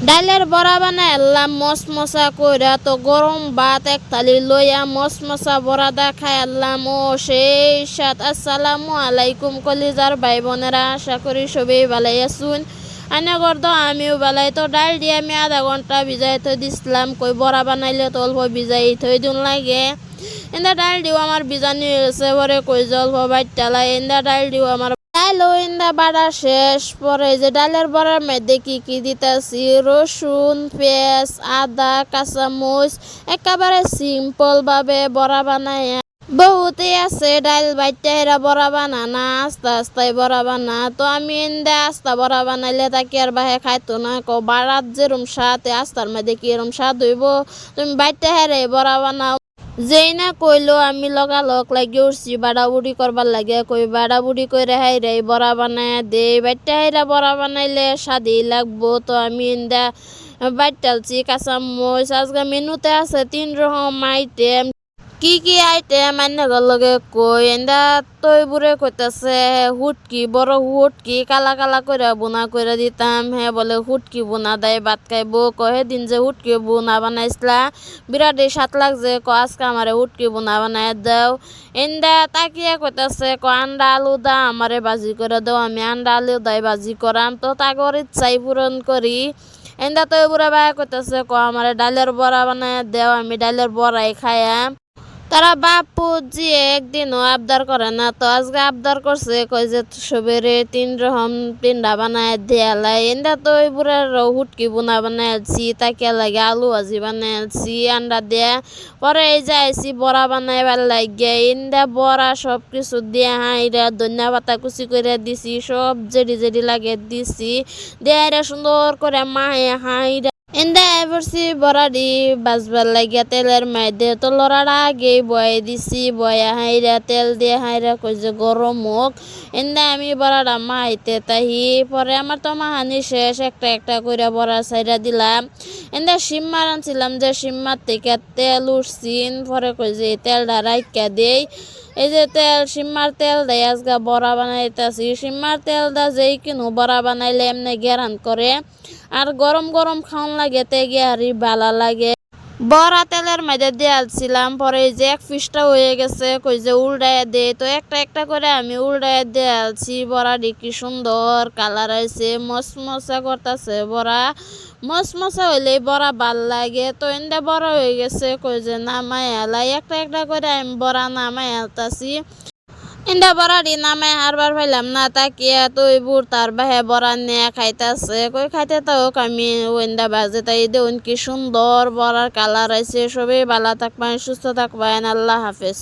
ডালের বড়া বানাই আনলাম মশমশা কইরা, তো গরম ভাত এক থালি লইয়া মশমশা বড়া দা খাই আনলাম। ও সেই সাত। আসসালামু আলাইকুম কলিজার ভাই বোনেরা, আশা করি সবই ভালাই আছুন। আনে করতো আমিও বালাই। তো ডাল দিয়ে আমি আধা ঘন্টা ভিজাই থই দিছিলাম, কই বড়া বানাইলে তো অল্প ভিজাই থই দিন লাগে। এন্দা ডাল দিও আমার বিজানি হয়েছে, পরে কই যে অল্প বাইটালাই। এন্দা ডাল দিও আমার ডাল ইন্দা বাড়া শেষ। পরে যে ডালের বড়ার মধ্যে কি দিতেছি, রসুন, পেঁয়াজ, আদা, কাঁচামরিচ, একেবারে সিম্পল ভাবে বড়া বানায়। বহুতেই আছে ডাল বাইটা হেরা বড়া বানানা, আস্তে আস্তে বড়া বানা। তো আমি ইন্দা আস্তা বড়া বানাইলে তাকে আর বাহে খাইতো না। বাড়াত যেরম স্বাদ আস্তার মধ্যে কি এরম স্বাদ হইব, তুমি বাইটা হেরে বড়া বানাও। যেই না কইলো আমি লগালগ লাগি উঠছি বাড়াবুড়ি করবার লাগে। কই বাড়াবুড়ি করে হাইরে বড়া বানায় দে, বাইটা হাইরা বড়া বানাইলে স্বাদই লাগবো। তো আমি ইন্দা বাইটালছি কাঁচামরিচ। আজকে মেনুতে আছে 3 রকম আইটেম। কি আইটেম আইনে লগে কই এন্দা তৈবুরে কইতাছে হুটকি, বড় হুটকি কালা কালা করে বোনা করে দিতাম। হ্যাঁ বলে হুটকি বোনা দেয় ভাত খাইবো। কহে দিন যে হুটকি বোনা বানাইছিলা বিরাট সাত লাগছে, আজকে আমারে হুটকি বোনা বানাই দাও। এন্দা তাকিয়ে কইতাছে আন্ডা আলু দা আমারে ভাজি করে দাও, আমি আন্ডা আলু দাই ভাজি করাম। তো তাগর ইচ্ছাই পূরণ করি। এন্দা তৈবুরে বাই কইতাছে আমারে ডালের বড়া বানাই দেও, আমি ডালের বড়াই খাইয়াম। তারা বাপু জি একদিনও আবদার করে না, তো আজকে আবদার করছে। কই যে সবেরে 3 রকম পিন্ডা বানায় দেয়ালাই। এন্দা তো ওই বুড়ার হুটকি বোনা বানাইছি, তাকে লাগে আলু ভাজি বানাইছি আন্ডা দিয়া। পরে এই যে আইসি বড়া বানাইবার লাগে। এন্দা বড়া সব কিছু দিয়া হাইরা ধনিয়া পাতা কুচি করে দিছি, সব যেডি লাগে দিছি দিয়া সুন্দর করে মাহে হাইরা এন্দা এবারছি বড়াডি বাজবার লাগিয়া তেলের মাইদে। তো লড়াটা আগেই বয়ে দিছি, বয়া হাইরা তেল দিয়ে হাইরা কই যে গরম হোক। এন্দা আমি বড়াটা মাইতে তাহি। পরে আমার তো মাহানি শেষ, একটা একটা করে বড়া সাইরা দিলাম। এন্দা সিম্মার আনছিলাম, যে সিম্মার থেকে তেল উঠছিন। পরে কই যে তেলটা রাইকা দেই। এই যে তেল সিম্মার তেল দেয় আজকে বড়া বানাইতেছি। সিম্মার তেল দা যেই কিনো বড়া বানাইলে এমনি গেরান করে, আর গরম গরম খাওয়ান লাগে তে গিয়ারি ভালো লাগে। বড়া তেলের মধ্যে দিয়ালছিলাম, পরে যে এক ফিসটা হয়ে গেছে, কই যে উল্টায় দে। তো একটা একটা করে আমি উল্টায় দিয়ালছি। বড়াটি কি সুন্দর কালার আছে, মশমশা করতেছে বড়া। মশমশা হইলেই বড়া ভাল লাগে। তো এন্দা বড়া হয়ে গেছে, কই যে নামাই আলাই। একটা একটা করে আমি বড়া নামাই আলতাছি। ইন্দা বড়াটি নামে হারবার পাইলাম না, তাকিয়া তো বুড় তার বাহে বড়া নিয়ে খাইতেছে। কই খাইতে তাওক আমি ওইন্দা বাজে তাই দেউন কি সুন্দর বড়ার কালার আছে। সবই ভালো থাকবেন, সুস্থ থাকবেন, আল্লাহ হাফেজ।